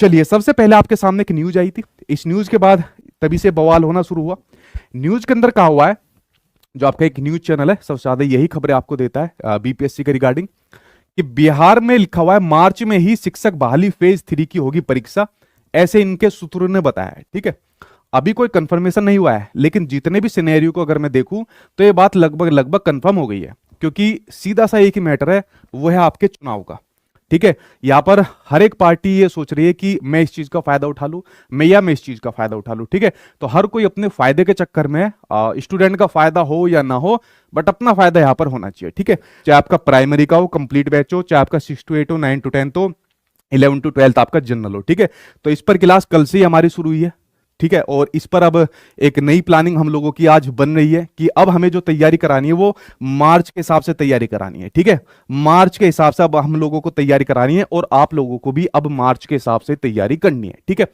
चलिए, सबसे पहले आपके सामने एक न्यूज आई थी। इस न्यूज के बाद तभी से बवाल होना शुरू हुआ। न्यूज के अंदर कहा हुआ है, जो आपका एक न्यूज चैनल है सबसे ज्यादा यही खबरें आपको देता है बीपीएससी के रिगार्डिंग, कि बिहार में लिखा हुआ है मार्च में ही शिक्षक बहाली फेज 3 की होगी परीक्षा, ऐसे इनके सूत्रों ने बताया है। ठीक है, अभी कोई कंफर्मेशन नहीं हुआ है, लेकिन जितने भी सिनेरियो को अगर मैं देखूं तो ये बात लगभग लगभग कंफर्म हो गई है, क्योंकि सीधा सा एक ही मैटर है, वो है आपके चुनाव का। ठीक है, यहां पर हर एक पार्टी ये सोच रही है कि मैं इस चीज का फायदा उठा लूं, मैं इस चीज का फायदा उठा लूं। ठीक है, तो हर कोई अपने फायदे के चक्कर में स्टूडेंट का फायदा हो या ना हो, बट अपना फायदा यहां पर होना चाहिए। ठीक है, चाहे आपका प्राइमरी का हो, कंप्लीट बैच हो, चाहे आपका 6 to 8 हो, 9 to 10 हो, 11 to 12 आपका जनरल हो। ठीक है, तो इस पर क्लास कल से ही हमारी शुरू हुई है। ठीक है, और इस पर अब एक नई प्लानिंग हम लोगों की आज बन रही है कि अब हमें जो तैयारी करानी है वो मार्च के हिसाब से तैयारी करानी है। ठीक है, मार्च के हिसाब से अब हम लोगों को तैयारी करानी है, और आप लोगों को भी अब मार्च के हिसाब से तैयारी करनी है। ठीक है,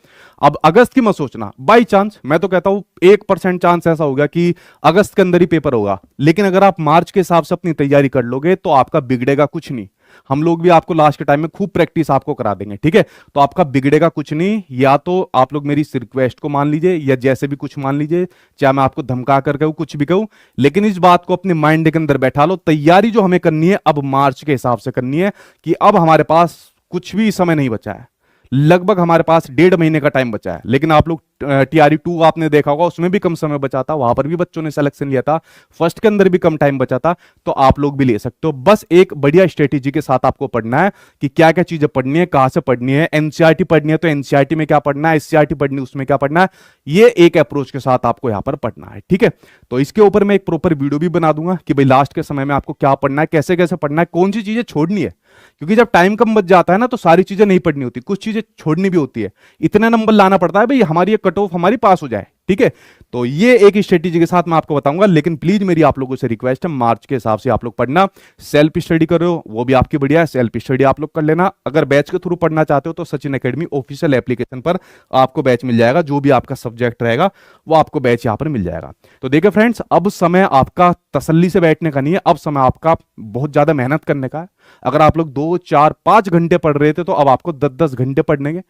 अब अगस्त की मत सोचना। बाई चांस, मैं तो कहता हूं 1% चांस ऐसा होगा कि अगस्त के अंदर ही पेपर होगा, लेकिन अगर आप मार्च के हिसाब से अपनी तैयारी कर लोगे तो आपका बिगड़ेगा कुछ नहीं। हम लोग भी आपको लास्ट के टाइम में खूब प्रैक्टिस आपको करा देंगे। ठीक है, तो आपका बिगड़ेगा कुछ नहीं। या तो आप लोग मेरी इस रिक्वेस्ट को मान लीजिए, या जैसे भी कुछ मान लीजिए, चाहे मैं आपको धमका कर कहूं, कुछ भी कहूं, लेकिन इस बात को अपने माइंड के अंदर बैठा लो। तैयारी जो हमें करनी है अब मार्च के हिसाब से करनी है, कि अब हमारे पास कुछ भी समय नहीं बचा है। लगभग हमारे पास 1.5 महीने का टाइम बचा है। लेकिन आप लोग टीआरई 2 आपने देखा होगा, उसमें भी कम समय बचा था, वहां पर भी बच्चों ने सिलेक्शन लिया था, फर्स्ट के अंदर भी कम टाइम बचा था, तो आप लोग भी ले सकते हो। बस एक बढ़िया स्ट्रेटेजी के साथ आपको पढ़ना है कि क्या क्या चीजें पढ़नी है, कहां से पढ़नी है। एनसीईआरटी पढ़नी है तो एनसीईआरटी में क्या पढ़ना है, एससीईआरटी पढ़नी है उसमें क्या पढ़ना है, ये एक अप्रोच के साथ आपको यहां पर पढ़ना है। ठीक है, तो इसके ऊपर मैं एक प्रॉपर वीडियो भी बना दूंगा कि भाई लास्ट के समय में आपको क्या पढ़ना है, कैसे कैसे पढ़ना है, कौन सी चीजें छोड़नी है, क्योंकि जब टाइम कम बच जाता है ना तो सारी चीजें नहीं पढ़नी होती, कुछ चीजें छोड़नी भी होती है। इतने नंबर लाना पड़ता है भाई हमारी ये कट ऑफ हमारी पास हो जाए। ठीक है, तो ये एक स्ट्रेटेजी के साथ मैं आपको बताऊंगा, लेकिन प्लीज मेरी आप लोगों से रिक्वेस्ट है, मार्च के हिसाब से आप लोग पढ़ना। सेल्फ स्टडी करो वो भी आपकी बढ़िया है, सेल्फ स्टडी आप लोग कर लेना। अगर बैच के थ्रू पढ़ना चाहते हो तो सचिन एकेडमी ऑफिशियल एप्लीकेशन पर आपको बैच मिल जाएगा, जो भी आपका सब्जेक्ट रहेगा वो आपको बैच यहां पर मिल जाएगा। तो देखिए फ्रेंड्स, अब समय आपका तसल्ली से बैठने का नहीं है, अब समय आपका बहुत ज्यादा मेहनत करने का है। अगर आप लोग 2, 4, 5 घंटे पढ़ रहे थे तो अब आपको 10-10 घंटे पढ़ने के,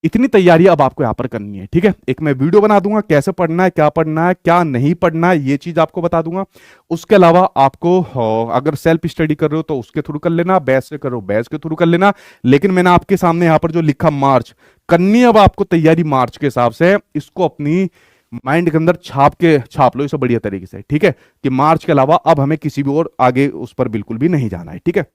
इतनी तैयारी अब आपको यहां पर करनी है। ठीक है, एक मैं वीडियो बना दूंगा कैसे पढ़ना है, क्या नहीं पढ़ना है, ये चीज आपको बता दूंगा। उसके अलावा आपको अगर सेल्फ स्टडी कर रहे हो तो उसके थ्रू कर लेना, बैच से करो बैच के थ्रू कर लेना। लेकिन मैंने आपके सामने यहां पर जो लिखा मार्च करनी है, अब आपको तैयारी मार्च के हिसाब से, इसको अपनी माइंड के अंदर छाप लो इसे बढ़िया तरीके से। ठीक है, कि मार्च के अलावा अब हमें किसी भी और आगे उस पर बिल्कुल भी नहीं जाना है। ठीक है।